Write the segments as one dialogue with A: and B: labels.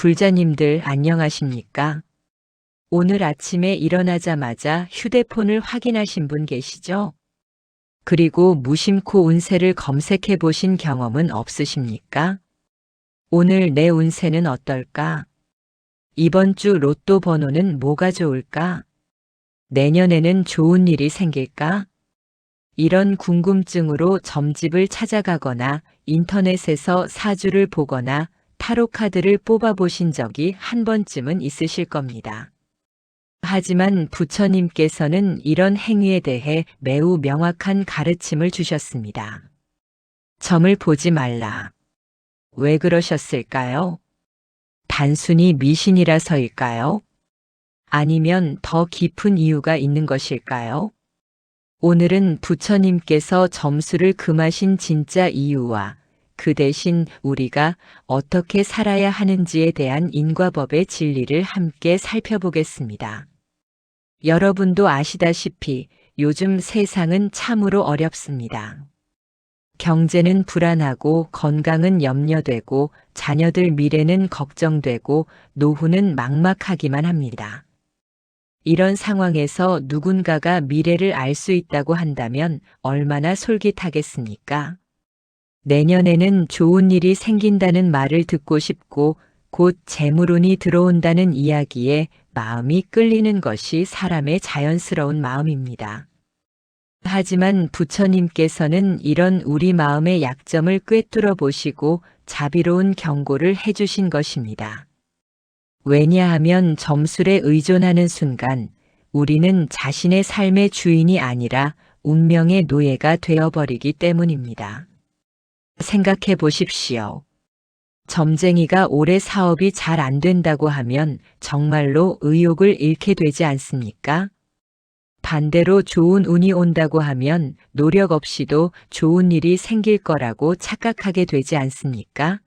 A: 불자님들 안녕하십니까? 오늘 아침에 일어나자마자 휴대폰을 확인하신 분 계시죠? 그리고 무심코 운세를 검색해 보신 경험은 없으십니까? 오늘 내 운세는 어떨까? 이번 주 로또 번호는 뭐가 좋을까? 내년에는 좋은 일이 생길까? 이런 궁금증으로 점집을 찾아가거나 인터넷에서 사주를 보거나 타로 카드를 뽑아보신 적이 한 번쯤은 있으실 겁니다. 하지만 부처님께서는 이런 행위에 대해 매우 명확한 가르침을 주셨습니다. 점을 보지 말라. 왜 그러셨을까요? 단순히 미신이라서일까요? 아니면 더 깊은 이유가 있는 것일까요? 오늘은 부처님께서 점수를 금하신 진짜 이유와 그 대신 우리가 어떻게 살아야 하는지에 대한 인과법의 진리를 함께 살펴보겠습니다. 여러분도 아시다시피 요즘 세상은 참으로 어렵습니다. 경제는 불안하고 건강은 염려되고 자녀들 미래는 걱정되고 노후는 막막하기만 합니다. 이런 상황에서 누군가가 미래를 알 수 있다고 한다면 얼마나 솔깃하겠습니까? 내년에는 좋은 일이 생긴다는 말을 듣고 싶고 곧 재물운이 들어온다는 이야기에 마음이 끌리는 것이 사람의 자연스러운 마음입니다. 하지만 부처님께서는 이런 우리 마음의 약점을 꿰뚫어 보시고 자비로운 경고를 해주신 것입니다. 왜냐하면 점술에 의존하는 순간 우리는 자신의 삶의 주인이 아니라 운명의 노예가 되어버리기 때문입니다. 생각해 보십시오. 점쟁이가 올해 사업이 잘 안 된다고 하면 정말로 의욕을 잃게 되지 않습니까? 반대로 좋은 운이 온다고 하면 노력 없이도 좋은 일이 생길 거라고 착각하게 되지 않습니까?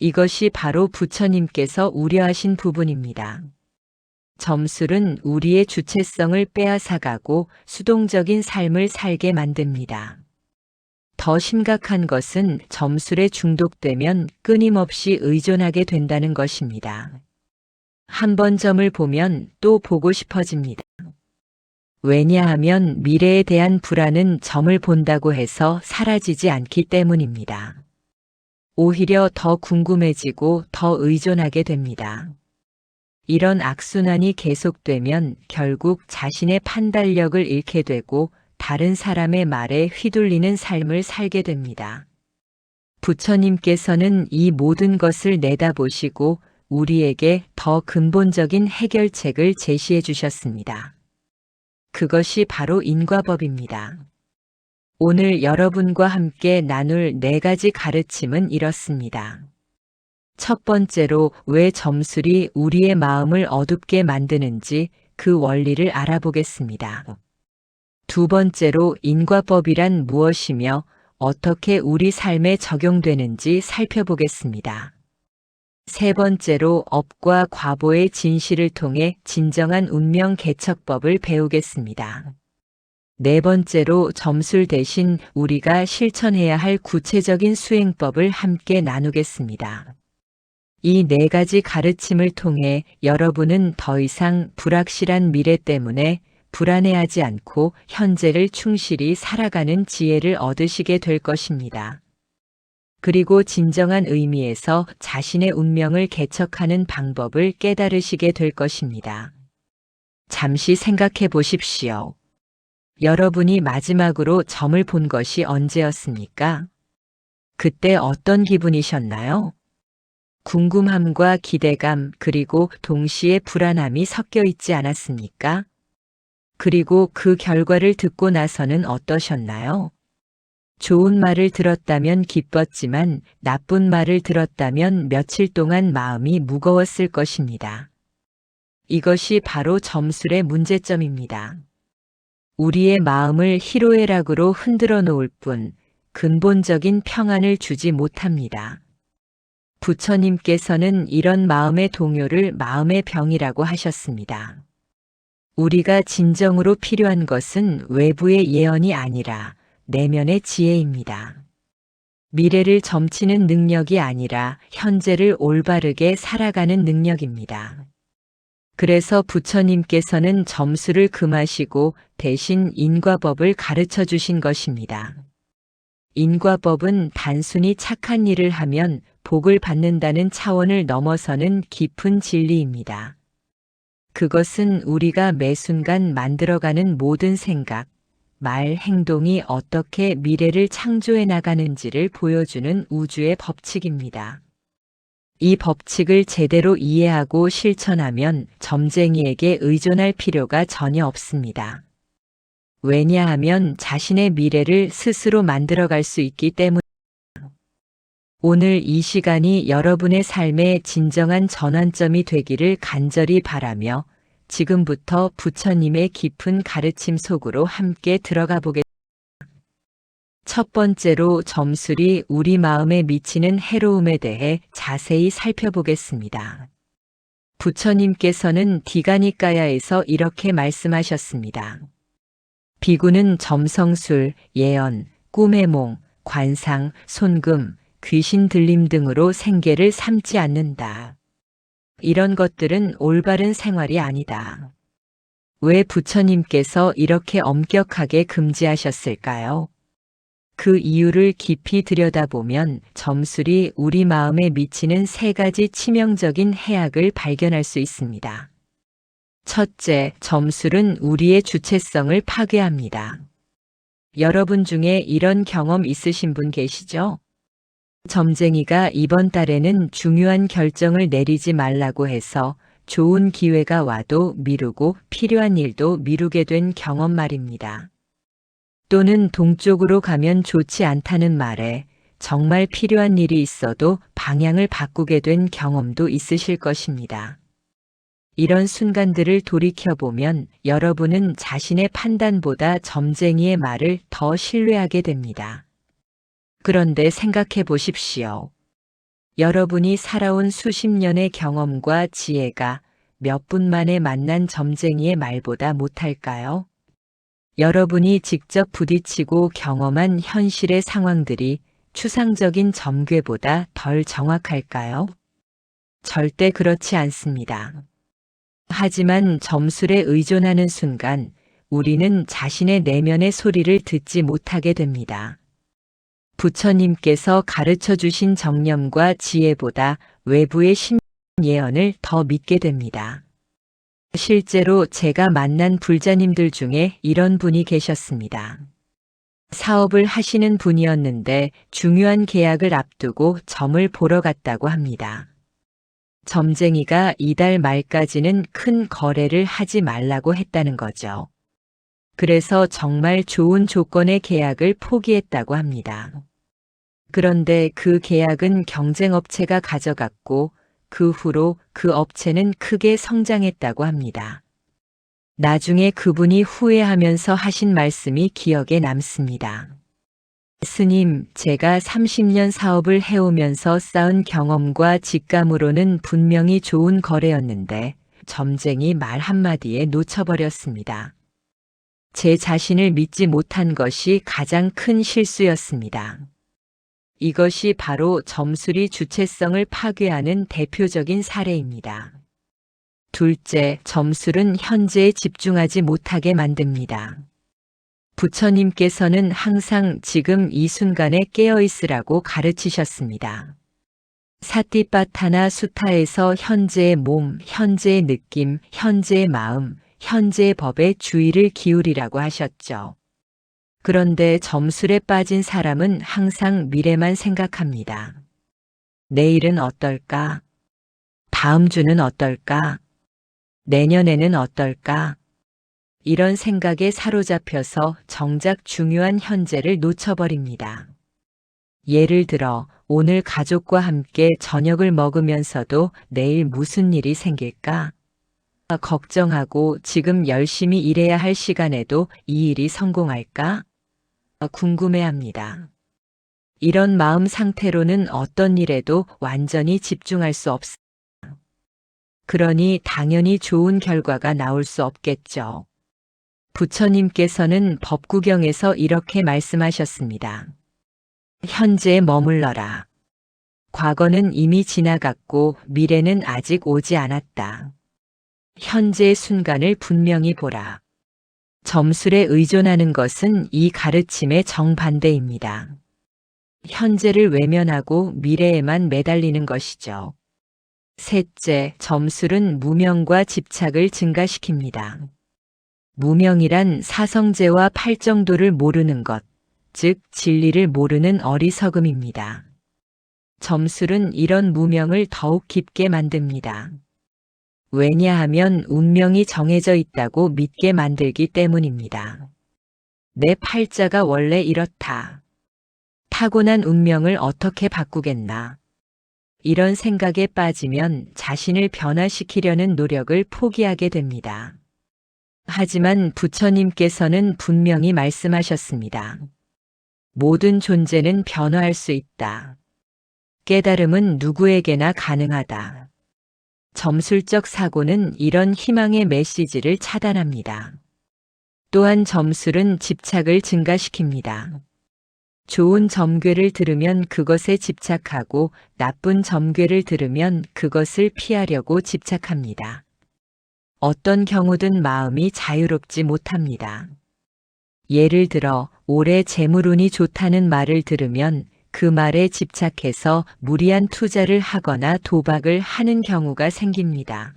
A: 이것이 바로 부처님께서 우려하신 부분입니다. 점술은 우리의 주체성을 빼앗아가고 수동적인 삶을 살게 만듭니다. 더 심각한 것은 점술에 중독되면 끊임없이 의존하게 된다는 것입니다. 한 번 점을 보면 또 보고 싶어집니다. 왜냐하면 미래에 대한 불안은 점을 본다고 해서 사라지지 않기 때문입니다. 오히려 더 궁금해지고 더 의존하게 됩니다. 이런 악순환이 계속되면 결국 자신의 판단력을 잃게 되고 다른 사람의 말에 휘둘리는 삶을 살게 됩니다. 부처님께서는 이 모든 것을 내다보시고 우리에게 더 근본적인 해결책을 제시해 주셨습니다. 그것이 바로 인과법입니다. 오늘 여러분과 함께 나눌 4가지 가르침은 이렇습니다. 첫 번째로 왜 점술이 우리의 마음을 어둡게 만드는지 그 원리를 알아보겠습니다. 두 번째로 인과법이란 무엇이며 어떻게 우리 삶에 적용되는지 살펴보겠습니다. 세 번째로 업과 과보의 진실을 통해 진정한 운명 개척법을 배우겠습니다. 네 번째로 점술 대신 우리가 실천해야 할 구체적인 수행법을 함께 나누겠습니다. 이 4가지 가르침을 통해 여러분은 더 이상 불확실한 미래 때문에 불안해하지 않고 현재를 충실히 살아가는 지혜를 얻으시게 될 것입니다. 그리고 진정한 의미에서 자신의 운명을 개척하는 방법을 깨달으시게 될 것입니다. 잠시 생각해 보십시오. 여러분이 마지막으로 점을 본 것이 언제였습니까? 그때 어떤 기분이셨나요? 궁금함과 기대감 그리고 동시에 불안함이 섞여 있지 않았습니까? 그리고 그 결과를 듣고 나서는 어떠셨나요? 좋은 말을 들었다면 기뻤지만 나쁜 말을 들었다면 며칠 동안 마음이 무거웠을 것입니다. 이것이 바로 점술의 문제점입니다. 우리의 마음을 희로애락으로 흔들어 놓을 뿐 근본적인 평안을 주지 못합니다. 부처님께서는 이런 마음의 동요를 마음의 병이라고 하셨습니다. 우리가 진정으로 필요한 것은 외부의 예언이 아니라 내면의 지혜입니다. 미래를 점치는 능력이 아니라 현재를 올바르게 살아가는 능력입니다. 그래서 부처님께서는 점수를 금하시고 대신 인과법을 가르쳐 주신 것입니다. 인과법은 단순히 착한 일을 하면 복을 받는다는 차원을 넘어서는 깊은 진리입니다. 그것은 우리가 매 순간 만들어가는 모든 생각, 말, 행동이 어떻게 미래를 창조해 나가는지를 보여주는 우주의 법칙입니다. 이 법칙을 제대로 이해하고 실천하면 점쟁이에게 의존할 필요가 전혀 없습니다. 왜냐하면 자신의 미래를 스스로 만들어갈 수 있기 때문입니다. 오늘 이 시간이 여러분의 삶의 진정한 전환점이 되기를 간절히 바라며 지금부터 부처님의 깊은 가르침 속으로 함께 들어가 보겠습니다. 첫 번째로 점술이 우리 마음에 미치는 해로움에 대해 자세히 살펴보겠습니다. 부처님께서는 디가니까야에서 이렇게 말씀하셨습니다. 비구는 점성술, 예언, 꿈의 몽, 관상, 손금, 귀신 들림 등으로 생계를 삼지 않는다. 이런 것들은 올바른 생활이 아니다. 왜 부처님께서 이렇게 엄격하게 금지하셨을까요? 그 이유를 깊이 들여다보면 점술이 우리 마음에 미치는 세 가지 치명적인 해악을 발견할 수 있습니다. 첫째, 점술은 우리의 주체성을 파괴합니다. 여러분 중에 이런 경험 있으신 분 계시죠? 점쟁이가 이번 달에는 중요한 결정을 내리지 말라고 해서 좋은 기회가 와도 미루고 필요한 일도 미루게 된 경험 말입니다. 또는 동쪽으로 가면 좋지 않다는 말에 정말 필요한 일이 있어도 방향을 바꾸게 된 경험도 있으실 것입니다. 이런 순간들을 돌이켜보면 여러분은 자신의 판단보다 점쟁이의 말을 더 신뢰하게 됩니다. 그런데 생각해 보십시오. 여러분이 살아온 수십 년의 경험과 지혜가 몇 분 만에 만난 점쟁이의 말보다 못할까요? 여러분이 직접 부딪히고 경험한 현실의 상황들이 추상적인 점괘보다 덜 정확할까요? 절대 그렇지 않습니다. 하지만 점술에 의존하는 순간 우리는 자신의 내면의 소리를 듣지 못하게 됩니다. 부처님께서 가르쳐 주신 정념과 지혜보다 외부의 신비한 예언을 더 믿게 됩니다. 실제로 제가 만난 불자님들 중에 이런 분이 계셨습니다. 사업을 하시는 분이었는데 중요한 계약을 앞두고 점을 보러 갔다고 합니다. 점쟁이가 이달 말까지는 큰 거래를 하지 말라고 했다는 거죠. 그래서 정말 좋은 조건의 계약을 포기했다고 합니다. 그런데 그 계약은 경쟁업체가 가져갔고 그 후로 그 업체는 크게 성장했다고 합니다. 나중에 그분이 후회하면서 하신 말씀이 기억에 남습니다. 스님, 제가 30년 사업을 해오면서 쌓은 경험과 직감으로는 분명히 좋은 거래였는데 점쟁이 말 한마디에 놓쳐버렸습니다. 제 자신을 믿지 못한 것이 가장 큰 실수였습니다. 이것이 바로 점술이 주체성을 파괴하는 대표적인 사례입니다. 둘째, 점술은 현재에 집중하지 못하게 만듭니다. 부처님께서는 항상 지금 이 순간에 깨어있으라고 가르치셨습니다. 사티파타나 수타에서 현재의 몸, 현재의 느낌, 현재의 마음, 현재의 법에 주의를 기울이라고 하셨죠. 그런데 점술에 빠진 사람은 항상 미래만 생각합니다. 내일은 어떨까? 다음 주는 어떨까? 내년에는 어떨까? 이런 생각에 사로잡혀서 정작 중요한 현재를 놓쳐버립니다. 예를 들어 오늘 가족과 함께 저녁을 먹으면서도 내일 무슨 일이 생길까? 걱정하고 지금 열심히 일해야 할 시간에도 이 일이 성공할까? 궁금해합니다. 이런 마음 상태로는 어떤 일에도 완전히 집중할 수 없습니다. 그러니 당연히 좋은 결과가 나올 수 없겠죠. 부처님께서는 법구경에서 이렇게 말씀하셨습니다. 현재에 머물러라. 과거는 이미 지나갔고 미래는 아직 오지 않았다. 현재의 순간을 분명히 보라. 점술에 의존하는 것은 이 가르침의 정반대입니다. 현재를 외면하고 미래에만 매달리는 것이죠. 셋째, 점술은 무명과 집착을 증가시킵니다. 무명이란 사성제와 팔정도를 모르는 것, 즉 진리를 모르는 어리석음입니다. 점술은 이런 무명을 더욱 깊게 만듭니다. 왜냐하면 운명이 정해져 있다고 믿게 만들기 때문입니다. 내 팔자가 원래 이렇다. 타고난 운명을 어떻게 바꾸겠나. 이런 생각에 빠지면 자신을 변화시키려는 노력을 포기하게 됩니다. 하지만 부처님께서는 분명히 말씀하셨습니다. 모든 존재는 변화할 수 있다. 깨달음은 누구에게나 가능하다. 점술적 사고는 이런 희망의 메시지를 차단합니다. 또한 점술은 집착을 증가시킵니다. 좋은 점괘를 들으면 그것에 집착하고 나쁜 점괘를 들으면 그것을 피하려고 집착합니다. 어떤 경우든 마음이 자유롭지 못합니다. 예를 들어 올해 재물운이 좋다는 말을 들으면 그 말에 집착해서 무리한 투자를 하거나 도박을 하는 경우가 생깁니다.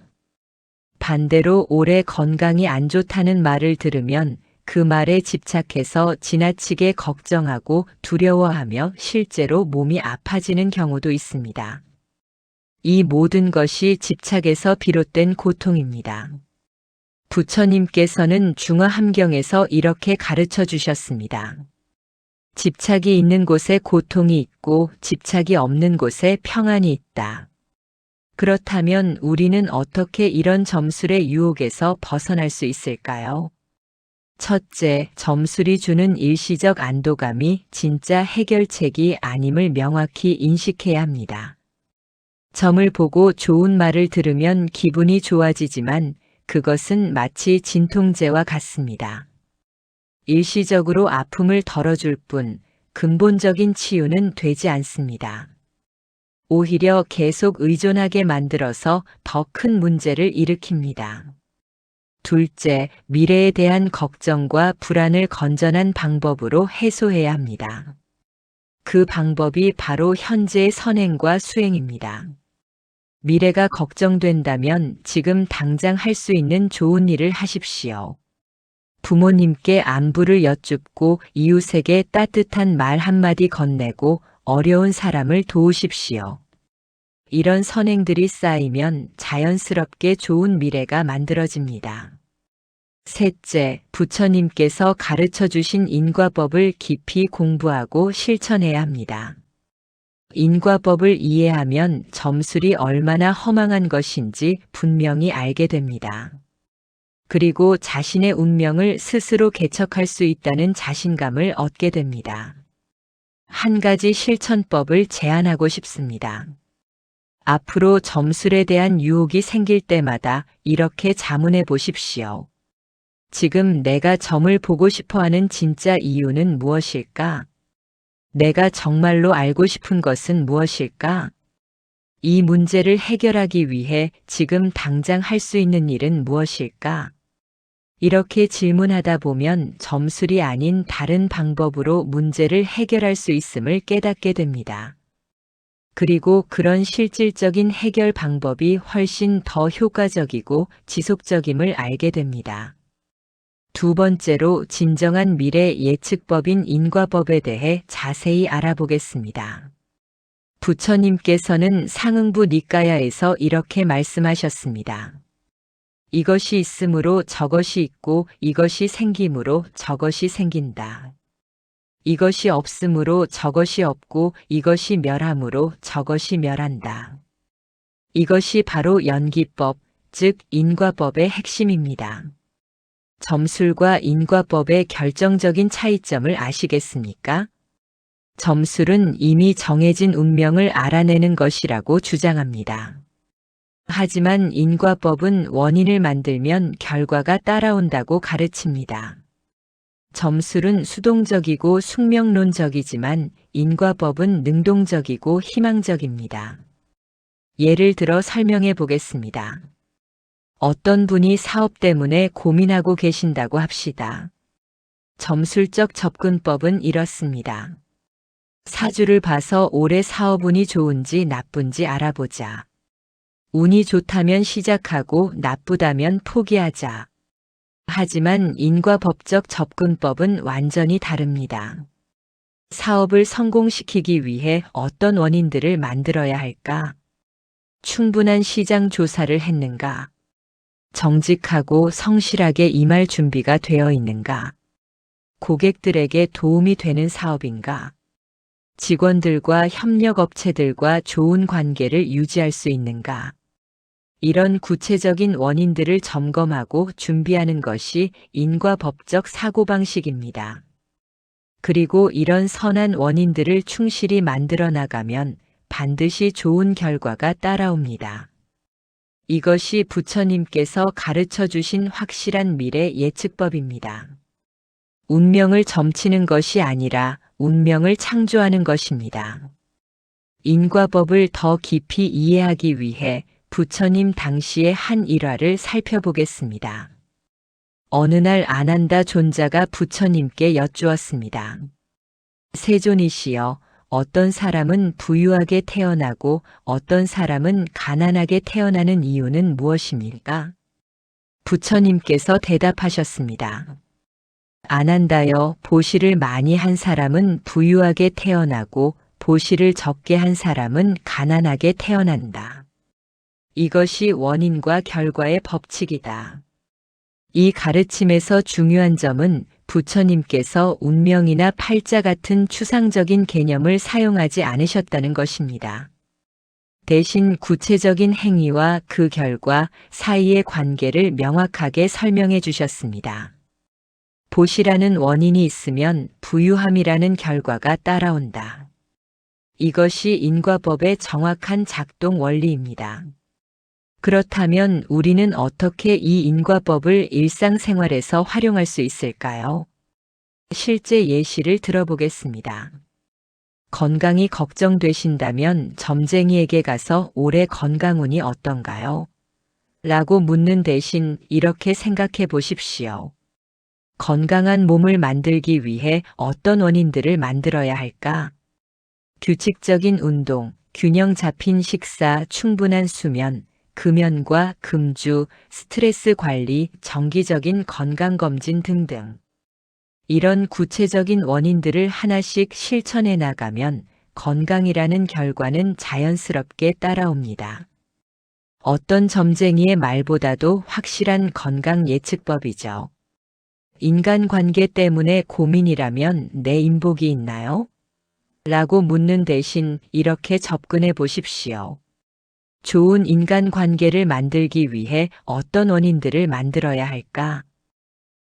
A: 반대로 올해 건강이 안 좋다는 말을 들으면 그 말에 집착해서 지나치게 걱정하고 두려워하며 실제로 몸이 아파지는 경우도 있습니다. 이 모든 것이 집착에서 비롯된 고통입니다. 부처님께서는 중화함경에서 이렇게 가르쳐 주셨습니다. 집착이 있는 곳에 고통이 있고 집착이 없는 곳에 평안이 있다. 그렇다면 우리는 어떻게 이런 점술의 유혹에서 벗어날 수 있을까요? 첫째, 점술이 주는 일시적 안도감이 진짜 해결책이 아님을 명확히 인식해야 합니다. 점을 보고 좋은 말을 들으면 기분이 좋아지지만 그것은 마치 진통제와 같습니다. 일시적으로 아픔을 덜어줄 뿐 근본적인 치유는 되지 않습니다. 오히려 계속 의존하게 만들어서 더 큰 문제를 일으킵니다. 둘째, 미래에 대한 걱정과 불안을 건전한 방법으로 해소해야 합니다. 그 방법이 바로 현재의 선행과 수행입니다. 미래가 걱정된다면 지금 당장 할 수 있는 좋은 일을 하십시오. 부모님께 안부를 여쭙고 이웃에게 따뜻한 말 한마디 건네고 어려운 사람을 도우십시오. 이런 선행들이 쌓이면 자연스럽게 좋은 미래가 만들어집니다. 셋째, 부처님께서 가르쳐 주신 인과법을 깊이 공부하고 실천해야 합니다. 인과법을 이해하면 점술이 얼마나 허망한 것인지 분명히 알게 됩니다. 그리고 자신의 운명을 스스로 개척할 수 있다는 자신감을 얻게 됩니다. 한 가지 실천법을 제안하고 싶습니다. 앞으로 점술에 대한 유혹이 생길 때마다 이렇게 자문해 보십시오. 지금 내가 점을 보고 싶어 하는 진짜 이유는 무엇일까? 내가 정말로 알고 싶은 것은 무엇일까? 이 문제를 해결하기 위해 지금 당장 할 수 있는 일은 무엇일까? 이렇게 질문하다 보면 점술이 아닌 다른 방법으로 문제를 해결할 수 있음을 깨닫게 됩니다. 그리고 그런 실질적인 해결 방법이 훨씬 더 효과적이고 지속적임을 알게 됩니다. 두 번째로 진정한 미래 예측법인 인과법에 대해 자세히 알아보겠습니다. 부처님께서는 상응부 니까야에서 이렇게 말씀하셨습니다. 이것이 있으므로 저것이 있고 이것이 생김으로 저것이 생긴다. 이것이 없으므로 저것이 없고 이것이 멸함으로 저것이 멸한다. 이것이 바로 연기법, 즉 인과법의 핵심입니다. 점술과 인과법의 결정적인 차이점을 아시겠습니까? 점술은 이미 정해진 운명을 알아내는 것이라고 주장합니다. 하지만 인과법은 원인을 만들면 결과가 따라온다고 가르칩니다. 점술은 수동적이고 숙명론적이지만 인과법은 능동적이고 희망적입니다. 예를 들어 설명해 보겠습니다. 어떤 분이 사업 때문에 고민하고 계신다고 합시다. 점술적 접근법은 이렇습니다. 사주를 봐서 올해 사업운이 좋은지 나쁜지 알아보자. 운이 좋다면 시작하고 나쁘다면 포기하자. 하지만 인과법적 접근법은 완전히 다릅니다. 사업을 성공시키기 위해 어떤 원인들을 만들어야 할까? 충분한 시장 조사를 했는가? 정직하고 성실하게 임할 준비가 되어 있는가? 고객들에게 도움이 되는 사업인가? 직원들과 협력업체들과 좋은 관계를 유지할 수 있는가? 이런 구체적인 원인들을 점검하고 준비하는 것이 인과법적 사고방식입니다. 그리고 이런 선한 원인들을 충실히 만들어 나가면 반드시 좋은 결과가 따라옵니다. 이것이 부처님께서 가르쳐 주신 확실한 미래 예측법입니다. 운명을 점치는 것이 아니라 운명을 창조하는 것입니다. 인과법을 더 깊이 이해하기 위해 부처님 당시의 한 일화를 살펴보겠습니다. 어느 날 아난다 존자가 부처님께 여쭈었습니다. 세존이시여, 어떤 사람은 부유하게 태어나고 어떤 사람은 가난하게 태어나는 이유는 무엇입니까? 부처님께서 대답하셨습니다. 아난다여, 보시를 많이 한 사람은 부유하게 태어나고 보시를 적게 한 사람은 가난하게 태어난다. 이것이 원인과 결과의 법칙이다. 이 가르침에서 중요한 점은 부처님께서 운명이나 팔자 같은 추상적인 개념을 사용하지 않으셨다는 것입니다. 대신 구체적인 행위와 그 결과 사이의 관계를 명확하게 설명해 주셨습니다. 보시라는 원인이 있으면 부유함이라는 결과가 따라온다. 이것이 인과법의 정확한 작동 원리입니다. 그렇다면 우리는 어떻게 이 인과법을 일상생활에서 활용할 수 있을까요? 실제 예시를 들어보겠습니다. 건강이 걱정되신다면 점쟁이에게 가서 올해 건강운이 어떤가요? 라고 묻는 대신 이렇게 생각해 보십시오. 건강한 몸을 만들기 위해 어떤 원인들을 만들어야 할까? 규칙적인 운동, 균형 잡힌 식사, 충분한 수면, 금연과 금주, 스트레스 관리, 정기적인 건강검진 등등. 이런 구체적인 원인들을 하나씩 실천해 나가면 건강이라는 결과는 자연스럽게 따라옵니다. 어떤 점쟁이의 말보다도 확실한 건강 예측법이죠. 인간관계 때문에 고민이라면 내 인복이 있나요? 라고 묻는 대신 이렇게 접근해 보십시오. 좋은 인간관계를 만들기 위해 어떤 원인들을 만들어야 할까?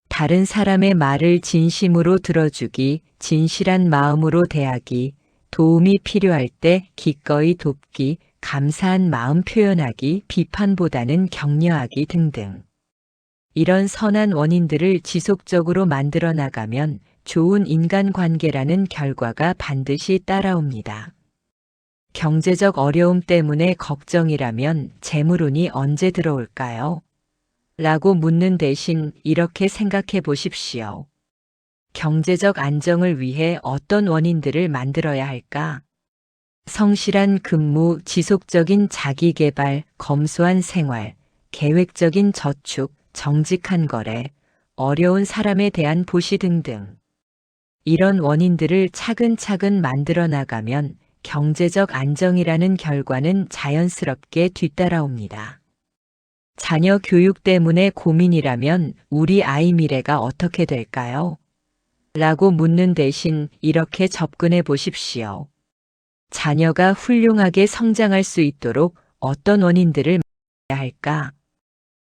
A: 다른 사람의 말을 진심으로 들어주기, 진실한 마음으로 대하기, 도움이 필요할 때 기꺼이 돕기, 감사한 마음 표현하기, 비판보다는 격려하기 등등. 이런 선한 원인들을 지속적으로 만들어 나가면 좋은 인간관계라는 결과가 반드시 따라옵니다. 경제적 어려움 때문에 걱정이라면 재물운이 언제 들어올까요? 라고 묻는 대신 이렇게 생각해 보십시오. 경제적 안정을 위해 어떤 원인들을 만들어야 할까? 성실한 근무, 지속적인 자기개발, 검소한 생활, 계획적인 저축, 정직한 거래, 어려운 사람에 대한 보시 등등. 이런 원인들을 차근차근 만들어 나가면 경제적 안정이라는 결과는 자연스럽게 뒤따라옵니다. 자녀 교육 때문에 고민이라면 우리 아이 미래가 어떻게 될까요? 라고 묻는 대신 이렇게 접근해 보십시오. 자녀가 훌륭하게 성장할 수 있도록 어떤 원인들을 만들어야 할까?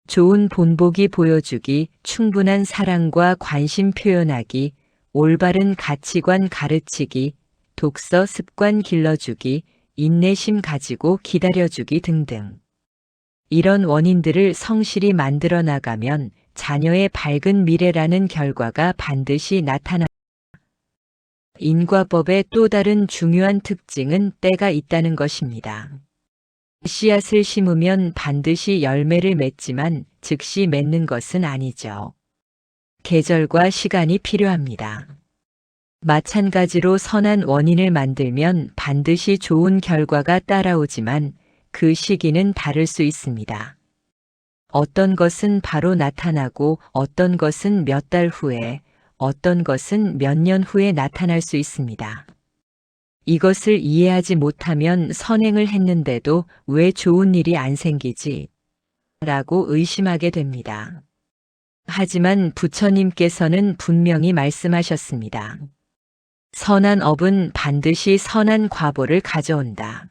A: 좋은 본보기 보여주기, 충분한 사랑과 관심 표현하기, 올바른 가치관 가르치기, 독서 습관 길러주기, 인내심 가지고 기다려주기 등등. 이런 원인들을 성실히 만들어 나가면 자녀의 밝은 미래라는 결과가 반드시 나타납니다. 인과법의 또 다른 중요한 특징은 때가 있다는 것입니다. 씨앗을 심으면 반드시 열매를 맺지만 즉시 맺는 것은 아니죠. 계절과 시간이 필요합니다. 마찬가지로 선한 원인을 만들면 반드시 좋은 결과가 따라오지만 그 시기는 다를 수 있습니다. 어떤 것은 바로 나타나고 어떤 것은 몇 달 후에, 어떤 것은 몇 년 후에 나타날 수 있습니다. 이것을 이해하지 못하면 선행을 했는데도 왜 좋은 일이 안 생기지? 라고 의심하게 됩니다. 하지만 부처님께서는 분명히 말씀하셨습니다. 선한 업은 반드시 선한 과보를 가져온다.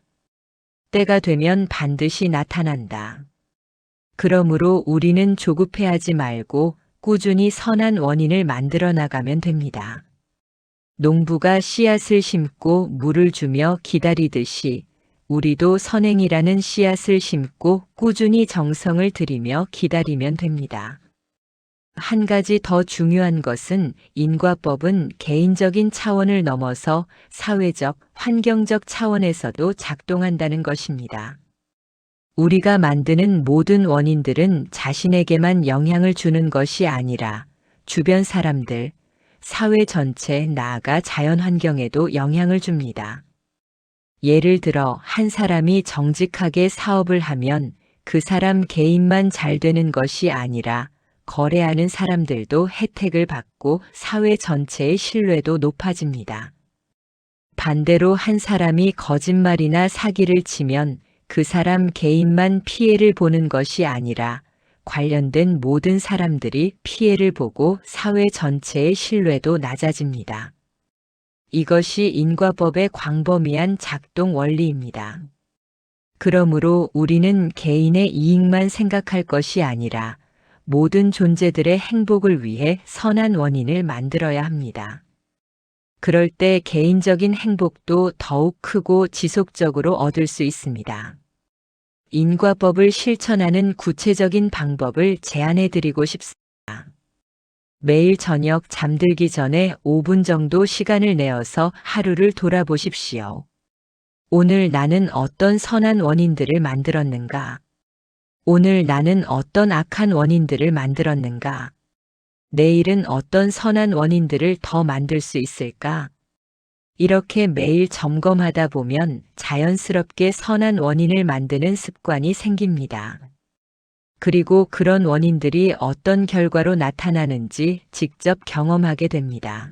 A: 때가 되면 반드시 나타난다. 그러므로 우리는 조급해하지 말고 꾸준히 선한 원인을 만들어 나가면 됩니다. 농부가 씨앗을 심고 물을 주며 기다리듯이 우리도 선행이라는 씨앗을 심고 꾸준히 정성을 들이며 기다리면 됩니다. 한 가지 더 중요한 것은 인과법은 개인적인 차원을 넘어서 사회적, 환경적 차원에서도 작동한다는 것입니다. 우리가 만드는 모든 원인들은 자신에게만 영향을 주는 것이 아니라 주변 사람들, 사회 전체 나아가 자연환경에도 영향을 줍니다. 예를 들어 한 사람이 정직하게 사업을 하면 그 사람 개인만 잘 되는 것이 아니라 거래하는 사람들도 혜택을 받고 사회 전체의 신뢰도 높아집니다. 반대로 한 사람이 거짓말이나 사기를 치면 그 사람 개인만 피해를 보는 것이 아니라 관련된 모든 사람들이 피해를 보고 사회 전체의 신뢰도 낮아집니다. 이것이 인과법의 광범위한 작동 원리입니다. 그러므로 우리는 개인의 이익만 생각할 것이 아니라 모든 존재들의 행복을 위해 선한 원인을 만들어야 합니다. 그럴 때 개인적인 행복도 더욱 크고 지속적으로 얻을 수 있습니다. 인과법을 실천하는 구체적인 방법을 제안해 드리고 싶습니다. 매일 저녁 잠들기 전에 5분 정도 시간을 내어서 하루를 돌아보십시오. 오늘 나는 어떤 선한 원인들을 만들었는가? 오늘 나는 어떤 악한 원인들을 만들었는가? 내일은 어떤 선한 원인들을 더 만들 수 있을까? 이렇게 매일 점검하다 보면 자연스럽게 선한 원인을 만드는 습관이 생깁니다. 그리고 그런 원인들이 어떤 결과로 나타나는지 직접 경험하게 됩니다.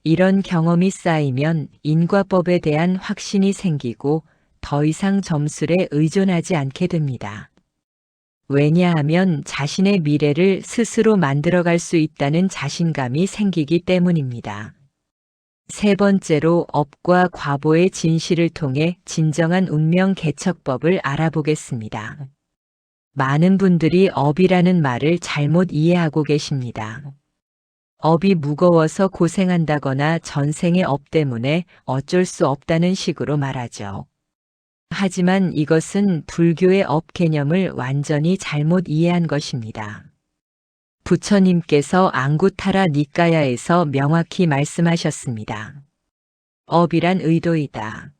A: 이런 경험이 쌓이면 인과법에 대한 확신이 생기고 더 이상 점술에 의존하지 않게 됩니다. 왜냐하면 자신의 미래를 스스로 만들어갈 수 있다는 자신감이 생기기 때문입니다. 세 번째로 업과 과보의 진실을 통해 진정한 운명 개척법을 알아보겠습니다. 많은 분들이 업이라는 말을 잘못 이해하고 계십니다. 업이 무거워서 고생한다거나 전생의 업 때문에 어쩔 수 없다는 식으로 말하죠. 하지만 이것은 불교의 업 개념을 완전히 잘못 이해한 것입니다. 부처님께서 앙구타라 니까야에서 명확히 말씀하셨습니다. 업이란 의도이다.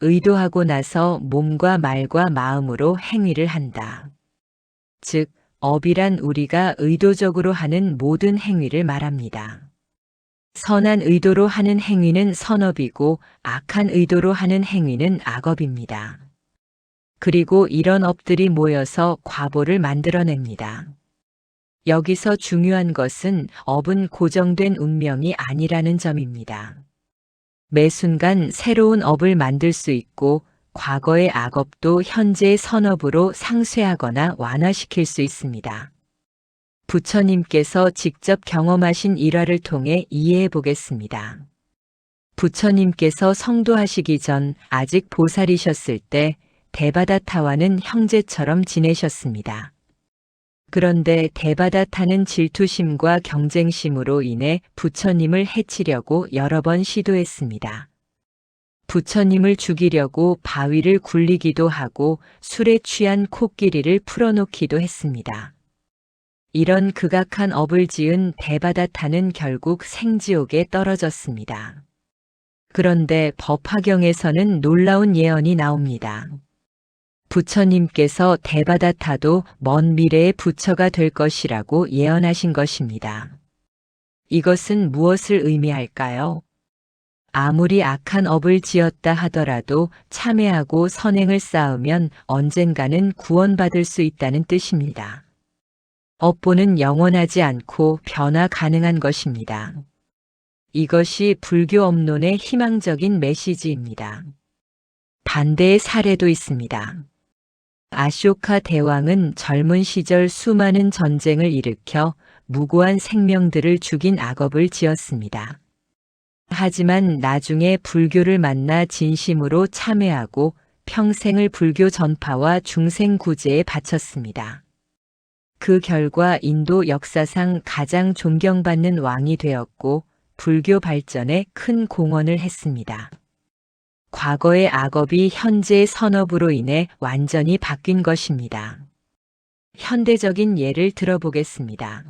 A: 의도하고 나서 몸과 말과 마음으로 행위를 한다. 즉, 업이란 우리가 의도적으로 하는 모든 행위를 말합니다. 선한 의도로 하는 행위는 선업이고 악한 의도로 하는 행위는 악업입니다. 그리고 이런 업들이 모여서 과보를 만들어냅니다. 여기서 중요한 것은 업은 고정된 운명이 아니라는 점입니다. 매 순간 새로운 업을 만들 수 있고 과거의 악업도 현재의 선업으로 상쇄하거나 완화시킬 수 있습니다. 부처님께서 직접 경험하신 일화를 통해 이해해 보겠습니다. 부처님께서 성도하시기 전 아직 보살이셨을 때 데바다타와는 형제처럼 지내셨습니다. 그런데 데바다타는 질투심과 경쟁심으로 인해 부처님을 해치려고 여러 번 시도했습니다. 부처님을 죽이려고 바위를 굴리기도 하고 술에 취한 코끼리를 풀어놓기도 했습니다. 이런 극악한 업을 지은 대바다타는 결국 생지옥에 떨어졌습니다. 그런데 법화경에서는 놀라운 예언이 나옵니다. 부처님께서 대바다타도 먼 미래의 부처가 될 것이라고 예언하신 것입니다. 이것은 무엇을 의미할까요? 아무리 악한 업을 지었다 하더라도 참회하고 선행을 쌓으면 언젠가는 구원받을 수 있다는 뜻입니다. 업보는 영원하지 않고 변화 가능한 것입니다. 이것이 불교 업론의 희망적인 메시지입니다. 반대의 사례도 있습니다. 아쇼카 대왕은 젊은 시절 수많은 전쟁을 일으켜 무고한 생명들을 죽인 악업을 지었습니다. 하지만 나중에 불교를 만나 진심으로 참회하고 평생을 불교 전파와 중생 구제에 바쳤습니다. 그 결과 인도 역사상 가장 존경받는 왕이 되었고 불교 발전에 큰 공헌을 했습니다. 과거의 악업이 현재의 선업으로 인해 완전히 바뀐 것입니다. 현대적인 예를 들어보겠습니다.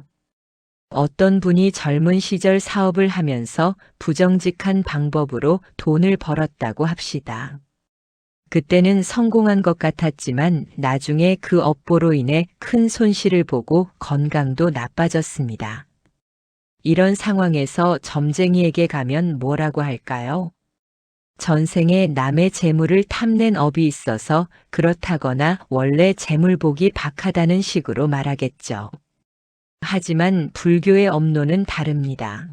A: 어떤 분이 젊은 시절 사업을 하면서 부정직한 방법으로 돈을 벌었다고 합시다. 그때는 성공한 것 같았지만 나중에 그 업보로 인해 큰 손실을 보고 건강도 나빠졌습니다. 이런 상황에서 점쟁이에게 가면 뭐라고 할까요? 전생에 남의 재물을 탐낸 업이 있어서 그렇다거나 원래 재물복이 박하다는 식으로 말하겠죠. 하지만 불교의 업론은 다릅니다.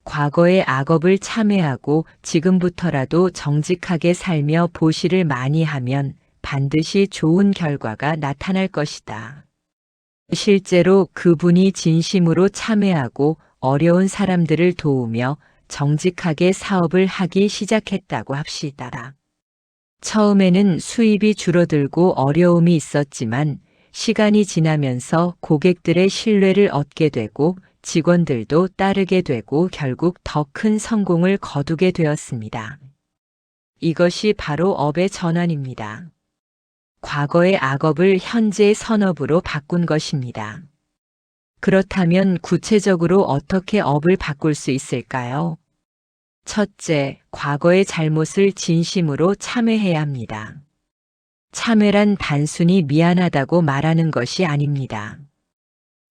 A: 과거의 악업을 참회하고 지금부터라도 정직하게 살며 보시를 많이 하면 반드시 좋은 결과가 나타날 것이다. 실제로 그분이 진심으로 참회하고 어려운 사람들을 도우며 정직하게 사업을 하기 시작했다고 합시다. 처음에는 수입이 줄어들고 어려움이 있었지만 시간이 지나면서 고객들의 신뢰를 얻게 되고 직원들도 따르게 되고 결국 더 큰 성공을 거두게 되었습니다. 이것이 바로 업의 전환입니다. 과거의 악업을 현재의 선업으로 바꾼 것입니다. 그렇다면 구체적으로 어떻게 업을 바꿀 수 있을까요? 첫째, 과거의 잘못을 진심으로 참회해야 합니다. 참회란 단순히 미안하다고 말하는 것이 아닙니다.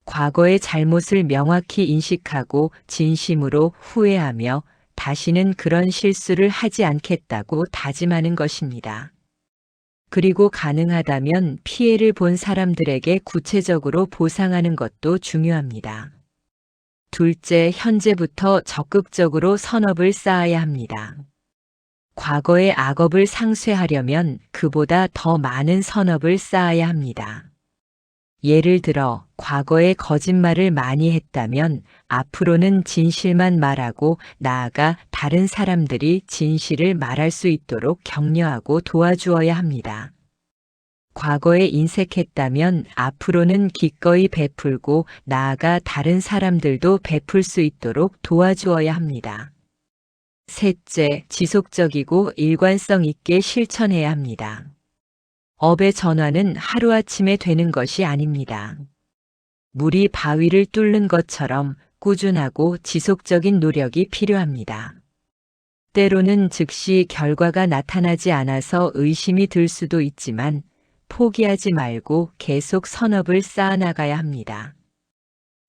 A: 과거의 잘못을 명확히 인식하고 진심으로 후회하며 다시는 그런 실수를 하지 않겠다고 다짐하는 것입니다. 그리고 가능하다면 피해를 본 사람들에게 구체적으로 보상하는 것도 중요합니다. 둘째, 현재부터 적극적으로 선업을 쌓아야 합니다. 과거의 악업을 상쇄하려면 그보다 더 많은 선업을 쌓아야 합니다. 예를 들어 과거에 거짓말을 많이 했다면 앞으로는 진실만 말하고 나아가 다른 사람들이 진실을 말할 수 있도록 격려하고 도와주어야 합니다. 과거에 인색했다면 앞으로는 기꺼이 베풀고 나아가 다른 사람들도 베풀 수 있도록 도와주어야 합니다. 셋째, 지속적이고 일관성 있게 실천해야 합니다. 업의 전환은 하루아침에 되는 것이 아닙니다. 물이 바위를 뚫는 것처럼 꾸준하고 지속적인 노력이 필요합니다. 때로는 즉시 결과가 나타나지 않아서 의심이 들 수도 있지만 포기하지 말고 계속 선업을 쌓아나가야 합니다.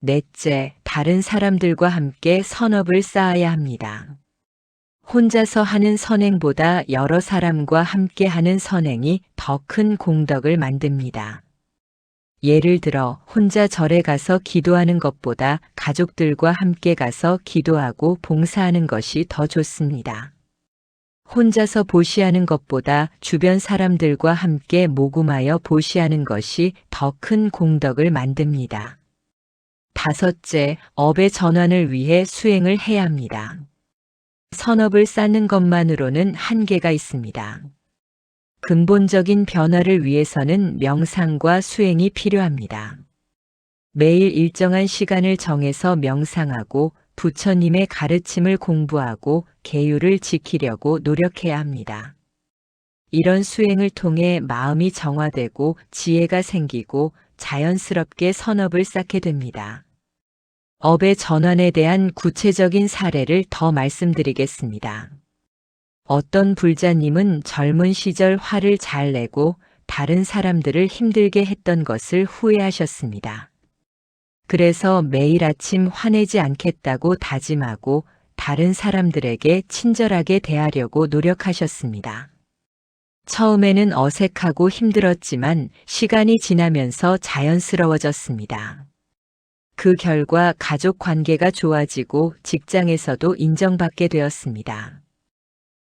A: 넷째, 다른 사람들과 함께 선업을 쌓아야 합니다. 혼자서 하는 선행보다 여러 사람과 함께 하는 선행이 더 큰 공덕을 만듭니다. 예를 들어 혼자 절에 가서 기도하는 것보다 가족들과 함께 가서 기도하고 봉사하는 것이 더 좋습니다. 혼자서 보시하는 것보다 주변 사람들과 함께 모금하여 보시하는 것이 더 큰 공덕을 만듭니다. 다섯째, 업의 전환을 위해 수행을 해야 합니다. 선업을 쌓는 것만으로는 한계가 있습니다. 근본적인 변화를 위해서는 명상과 수행이 필요합니다. 매일 일정한 시간을 정해서 명상하고 부처님의 가르침을 공부하고 계율을 지키려고 노력해야 합니다. 이런 수행을 통해 마음이 정화되고 지혜가 생기고 자연스럽게 선업을 쌓게 됩니다. 업의 전환에 대한 구체적인 사례를 더 말씀드리겠습니다. 어떤 불자님은 젊은 시절 화를 잘 내고 다른 사람들을 힘들게 했던 것을 후회하셨습니다. 그래서 매일 아침 화내지 않겠다고 다짐하고 다른 사람들에게 친절하게 대하려고 노력하셨습니다. 처음에는 어색하고 힘들었지만 시간이 지나면서 자연스러워졌습니다. 그 결과 가족 관계가 좋아지고 직장에서도 인정받게 되었습니다.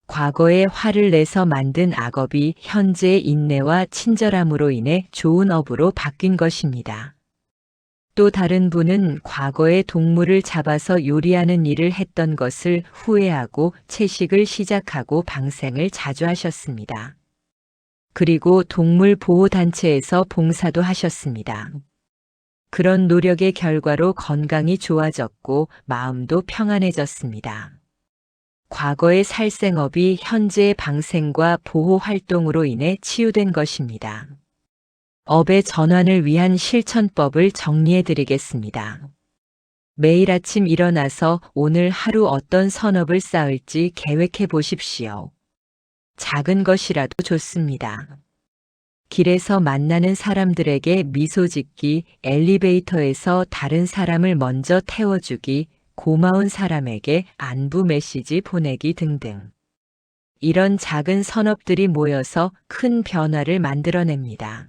A: 과거에 화를 내서 만든 악업이 현재의 인내와 친절함으로 인해 좋은 업으로 바뀐 것입니다. 또 다른 분은 과거에 동물을 잡아서 요리하는 일을 했던 것을 후회하고 채식을 시작하고 방생을 자주 하셨습니다. 그리고 동물 보호단체에서 봉사도 하셨습니다. 그런 노력의 결과로 건강이 좋아졌고 마음도 평안해졌습니다. 과거의 살생업이 현재의 방생과 보호 활동으로 인해 치유된 것입니다. 업의 전환을 위한 실천법을 정리해 드리겠습니다. 매일 아침 일어나서 오늘 하루 어떤 선업을 쌓을지 계획해 보십시오. 작은 것이라도 좋습니다. 길에서 만나는 사람들에게 미소 짓기, 엘리베이터에서 다른 사람을 먼저 태워주기, 고마운 사람에게 안부 메시지 보내기 등등. 이런 작은 선업들이 모여서 큰 변화를 만들어냅니다.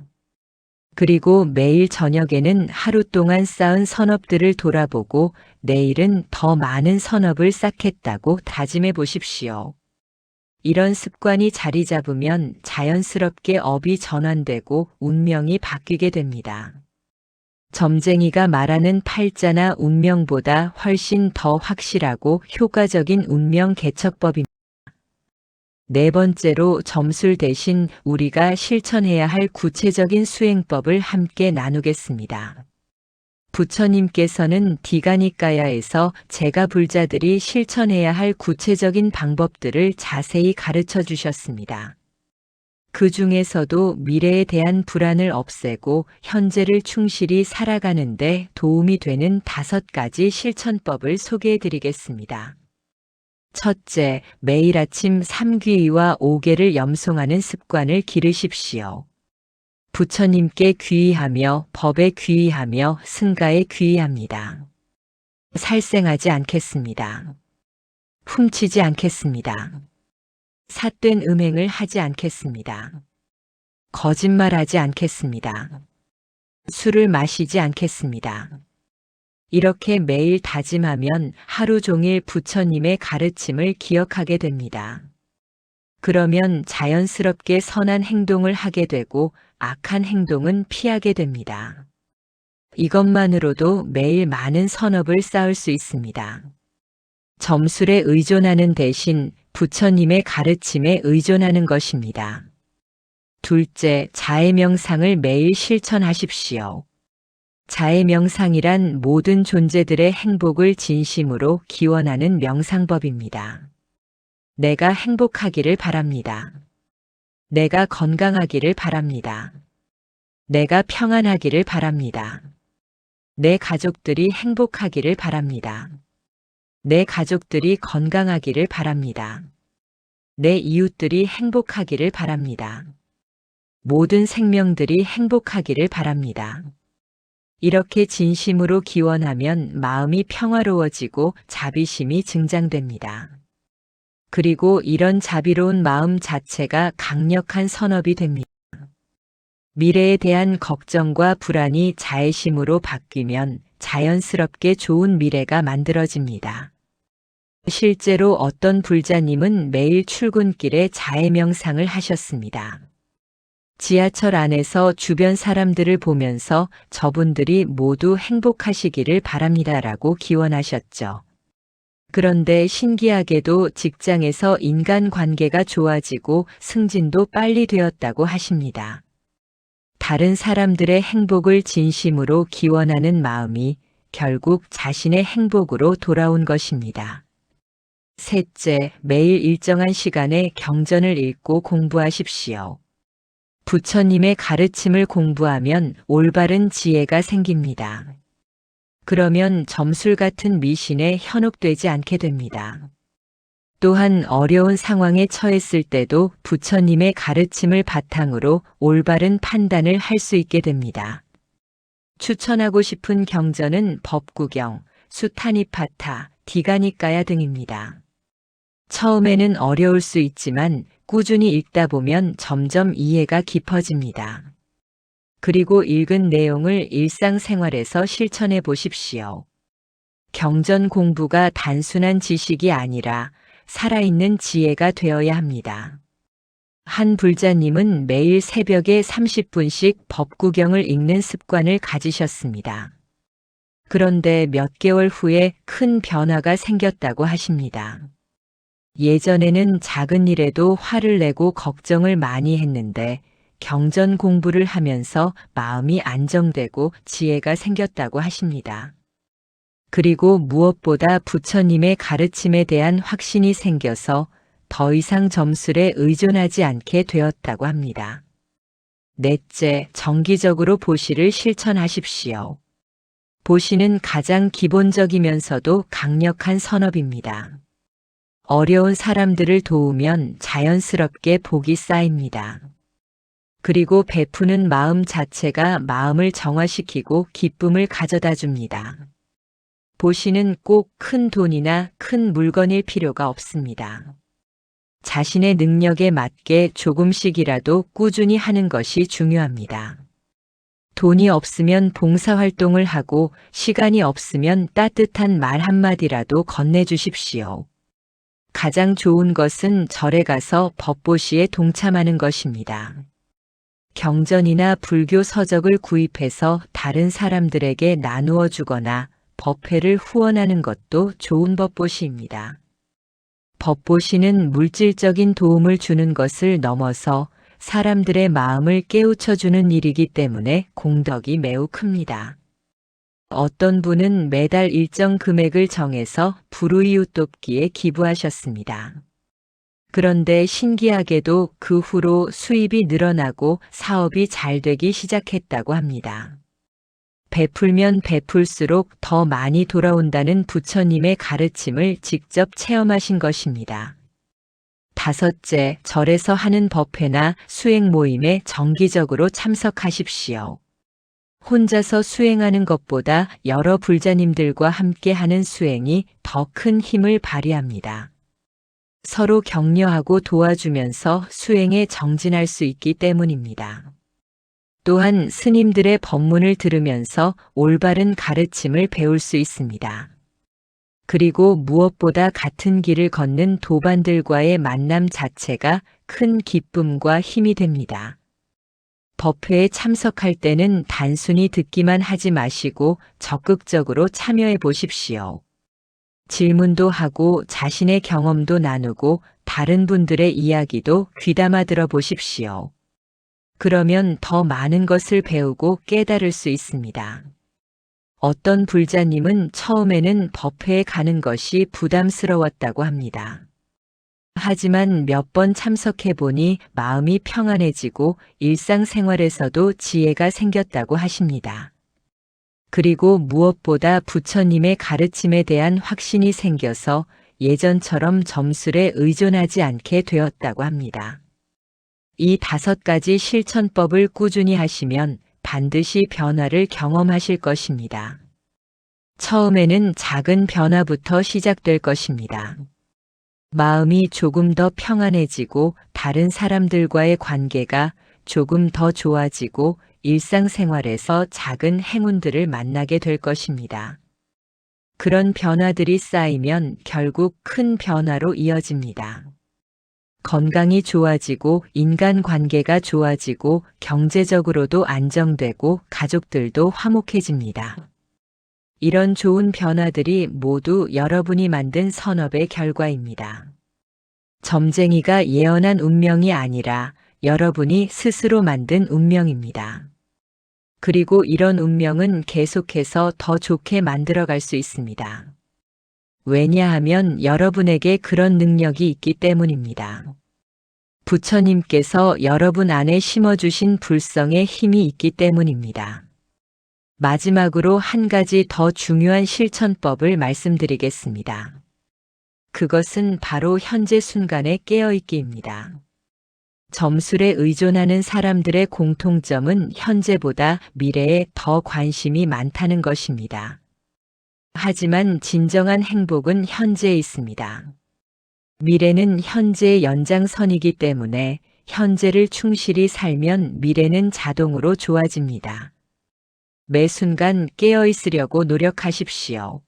A: 그리고 매일 저녁에는 하루 동안 쌓은 선업들을 돌아보고 내일은 더 많은 선업을 쌓겠다고 다짐해 보십시오. 이런 습관이 자리 잡으면 자연스럽게 업이 전환되고 운명이 바뀌게 됩니다. 점쟁이가 말하는 팔자나 운명보다 훨씬 더 확실하고 효과적인 운명 개척법입니다. 네 번째로 점술 대신 우리가 실천해야 할 구체적인 수행법을 함께 나누겠습니다. 부처님께서는 디가니까야에서 제가 불자들이 실천해야 할 구체적인 방법들을 자세히 가르쳐 주셨습니다. 그 중에서도 미래에 대한 불안을 없애고 현재를 충실히 살아가는데 도움이 되는 5가지 실천법을 소개해 드리겠습니다. 첫째, 매일 아침 3귀의와 5개를 염송하는 습관을 기르십시오. 부처님께 귀의하며 법에 귀의하며 승가에 귀의합니다. 살생하지 않겠습니다. 훔치지 않겠습니다. 삿된 음행을 하지 않겠습니다. 거짓말하지 않겠습니다. 술을 마시지 않겠습니다. 이렇게 매일 다짐하면 하루 종일 부처님의 가르침을 기억하게 됩니다. 그러면 자연스럽게 선한 행동을 하게 되고 악한 행동은 피하게 됩니다. 이것만으로도 매일 많은 선업을 쌓을 수 있습니다. 점술에 의존하는 대신 부처님의 가르침에 의존하는 것입니다. 둘째, 자해명상을 매일 실천하십시오. 자해명상이란 모든 존재들의 행복을 진심으로 기원하는 명상법입니다. 내가 행복하기를 바랍니다. 내가 건강하기를 바랍니다. 내가 평안하기를 바랍니다. 내 가족들이 행복하기를 바랍니다. 내 가족들이 건강하기를 바랍니다. 내 이웃들이 행복하기를 바랍니다. 모든 생명들이 행복하기를 바랍니다. 이렇게 진심으로 기원하면 마음이 평화로워지고 자비심이 증장됩니다. 그리고 이런 자비로운 마음 자체가 강력한 선업이 됩니다. 미래에 대한 걱정과 불안이 자애심으로 바뀌면 자연스럽게 좋은 미래가 만들어집니다. 실제로 어떤 불자님은 매일 출근길에 자해명상을 하셨습니다. 지하철 안에서 주변 사람들을 보면서 저분들이 모두 행복하시기를 바랍니다라고 기원하셨죠. 그런데 신기하게도 직장에서 인간관계가 좋아지고 승진도 빨리 되었다고 하십니다. 다른 사람들의 행복을 진심으로 기원하는 마음이 결국 자신의 행복으로 돌아온 것입니다. 셋째, 매일 일정한 시간에 경전을 읽고 공부하십시오. 부처님의 가르침을 공부하면 올바른 지혜가 생깁니다. 그러면 점술 같은 미신에 현혹되지 않게 됩니다. 또한 어려운 상황에 처했을 때도 부처님의 가르침을 바탕으로 올바른 판단을 할 수 있게 됩니다. 추천하고 싶은 경전은 법구경, 수타니파타, 디가니까야 등입니다. 처음에는 어려울 수 있지만 꾸준히 읽다 보면 점점 이해가 깊어집니다. 그리고 읽은 내용을 일상생활에서 실천해 보십시오. 경전 공부가 단순한 지식이 아니라 살아있는 지혜가 되어야 합니다. 한 불자님은 매일 새벽에 30분씩 법구경을 읽는 습관을 가지셨습니다. 그런데 몇 개월 후에 큰 변화가 생겼다고 하십니다. 예전에는 작은 일에도 화를 내고 걱정을 많이 했는데 경전 공부를 하면서 마음이 안정되고 지혜가 생겼다고 하십니다. 그리고 무엇보다 부처님의 가르침에 대한 확신이 생겨서 더 이상 점술에 의존하지 않게 되었다고 합니다. 넷째, 정기적으로 보시를 실천하십시오. 보시는 가장 기본적이면서도 강력한 선업입니다. 어려운 사람들을 도우면 자연스럽게 복이 쌓입니다. 그리고 베푸는 마음 자체가 마음을 정화시키고 기쁨을 가져다 줍니다. 보시는 꼭 큰 돈이나 큰 물건일 필요가 없습니다. 자신의 능력에 맞게 조금씩이라도 꾸준히 하는 것이 중요합니다. 돈이 없으면 봉사활동을 하고 시간이 없으면 따뜻한 말 한마디라도 건네주십시오. 가장 좋은 것은 절에 가서 법보시에 동참하는 것입니다. 경전이나 불교 서적을 구입해서 다른 사람들에게 나누어 주거나 법회를 후원하는 것도 좋은 법보시입니다. 법보시는 물질적인 도움을 주는 것을 넘어서 사람들의 마음을 깨우쳐주는 일이기 때문에 공덕이 매우 큽니다. 어떤 분은 매달 일정 금액을 정해서 불우이웃 돕기에 기부하셨습니다. 그런데 신기하게도 그 후로 수입이 늘어나고 사업이 잘 되기 시작했다고 합니다. 베풀면 베풀수록 더 많이 돌아온다는 부처님의 가르침을 직접 체험하신 것입니다. 다섯째, 절에서 하는 법회나 수행 모임에 정기적으로 참석하십시오. 혼자서 수행하는 것보다 여러 불자님들과 함께 하는 수행이 더 큰 힘을 발휘합니다. 서로 격려하고 도와주면서 수행에 정진할 수 있기 때문입니다. 또한 스님들의 법문을 들으면서 올바른 가르침을 배울 수 있습니다. 그리고 무엇보다 같은 길을 걷는 도반들과의 만남 자체가 큰 기쁨과 힘이 됩니다. 법회에 참석할 때는 단순히 듣기만 하지 마시고 적극적으로 참여해 보십시오. 질문도 하고 자신의 경험도 나누고 다른 분들의 이야기도 귀담아 들어 보십시오. 그러면 더 많은 것을 배우고 깨달을 수 있습니다. 어떤 불자님은 처음에는 법회에 가는 것이 부담스러웠다고 합니다. 하지만 몇 번 참석해 보니 마음이 평안해지고 일상생활에서도 지혜가 생겼다고 하십니다. 그리고 무엇보다 부처님의 가르침에 대한 확신이 생겨서 예전처럼 점술에 의존하지 않게 되었다고 합니다. 이 5가지 실천법을 꾸준히 하시면 반드시 변화를 경험하실 것입니다. 처음에는 작은 변화부터 시작될 것입니다. 마음이 조금 더 평안해지고 다른 사람들과의 관계가 조금 더 좋아지고 일상생활에서 작은 행운들을 만나게 될 것입니다. 그런 변화들이 쌓이면 결국 큰 변화로 이어집니다. 건강이 좋아지고 인간관계가 좋아지고 경제적으로도 안정되고 가족들도 화목해집니다. 이런 좋은 변화들이 모두 여러분이 만든 선업의 결과입니다. 점쟁이가 예언한 운명이 아니라 여러분이 스스로 만든 운명입니다. 그리고 이런 운명은 계속해서 더 좋게 만들어갈 수 있습니다. 왜냐하면 여러분에게 그런 능력이 있기 때문입니다. 부처님께서 여러분 안에 심어주신 불성의 힘이 있기 때문입니다. 마지막으로 한 가지 더 중요한 실천법을 말씀드리겠습니다. 그것은 바로 현재 순간에 깨어있기입니다. 점술에 의존하는 사람들의 공통점은 현재보다 미래에 더 관심이 많다는 것입니다. 하지만 진정한 행복은 현재에 있습니다. 미래는 현재의 연장선이기 때문에 현재를 충실히 살면 미래는 자동으로 좋아집니다. 매 순간 깨어있으려고 노력하십시오.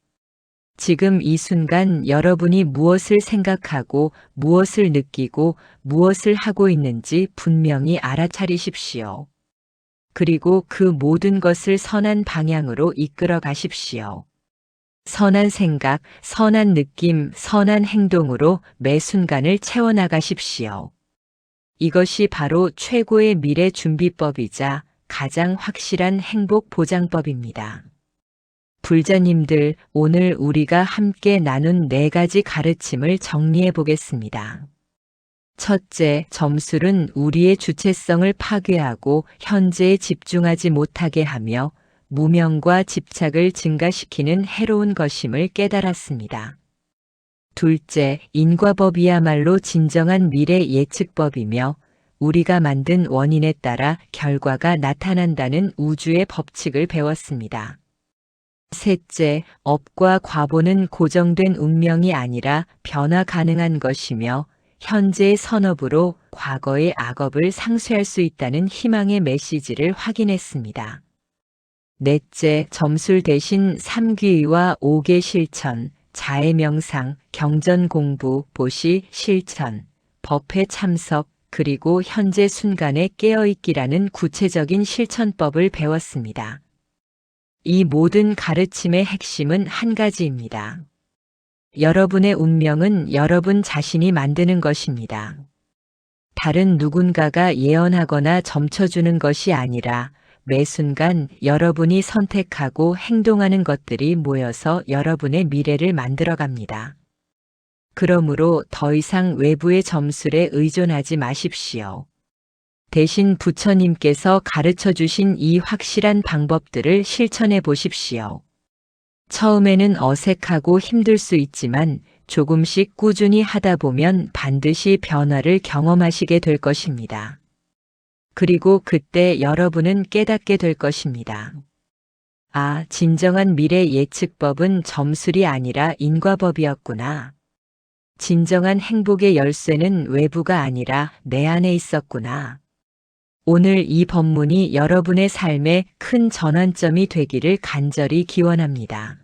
A: 지금 이 순간 여러분이 무엇을 생각하고 무엇을 느끼고 무엇을 하고 있는지 분명히 알아차리십시오. 그리고 그 모든 것을 선한 방향으로 이끌어 가십시오. 선한 생각, 선한 느낌, 선한 행동으로 매 순간을 채워나가십시오. 이것이 바로 최고의 미래 준비법이자 가장 확실한 행복 보장법입니다. 불자님들, 오늘 우리가 함께 나눈 4가지 가르침을 정리해 보겠습니다. 첫째, 점술은 우리의 주체성을 파괴하고 현재에 집중하지 못하게 하며 무명과 집착을 증가시키는 해로운 것임을 깨달았습니다. 둘째, 인과법이야말로 진정한 미래 예측법이며 우리가 만든 원인에 따라 결과가 나타난다는 우주의 법칙을 배웠습니다. 셋째, 업과 과보는 고정된 운명이 아니라 변화 가능한 것이며 현재의 선업으로 과거의 악업을 상쇄할 수 있다는 희망의 메시지를 확인했습니다. 넷째, 점술 대신 3귀의와 5개 실천, 자해 명상, 경전 공부, 보시, 실천, 법회 참석, 그리고 현재 순간에 깨어있기라는 구체적인 실천법을 배웠습니다. 이 모든 가르침의 핵심은 한 가지입니다. 여러분의 운명은 여러분 자신이 만드는 것입니다. 다른 누군가가 예언하거나 점쳐주는 것이 아니라 매 순간 여러분이 선택하고 행동하는 것들이 모여서 여러분의 미래를 만들어갑니다. 그러므로 더 이상 외부의 점술에 의존하지 마십시오. 대신 부처님께서 가르쳐 주신 이 확실한 방법들을 실천해 보십시오. 처음에는 어색하고 힘들 수 있지만 조금씩 꾸준히 하다 보면 반드시 변화를 경험하시게 될 것입니다. 그리고 그때 여러분은 깨닫게 될 것입니다. 아, 진정한 미래 예측법은 점술이 아니라 인과법이었구나. 진정한 행복의 열쇠는 외부가 아니라 내 안에 있었구나. 오늘 이 법문이 여러분의 삶에 큰 전환점이 되기를 간절히 기원합니다.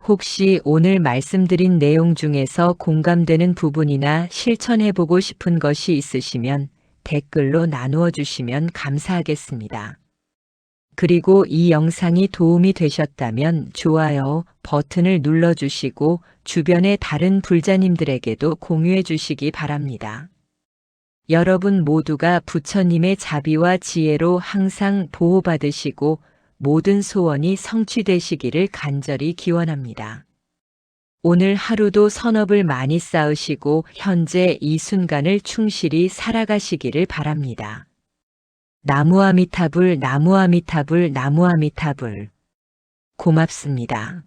A: 혹시 오늘 말씀드린 내용 중에서 공감되는 부분이나 실천해보고 싶은 것이 있으시면 댓글로 나누어 주시면 감사하겠습니다. 그리고 이 영상이 도움이 되셨다면 좋아요 버튼을 눌러주시고 주변의 다른 불자님들에게도 공유해 주시기 바랍니다. 여러분 모두가 부처님의 자비와 지혜로 항상 보호받으시고 모든 소원이 성취되시기를 간절히 기원합니다. 오늘 하루도 선업을 많이 쌓으시고 현재 이 순간을 충실히 살아가시기를 바랍니다. 나무아미타불 나무아미타불 나무아미타불. 고맙습니다.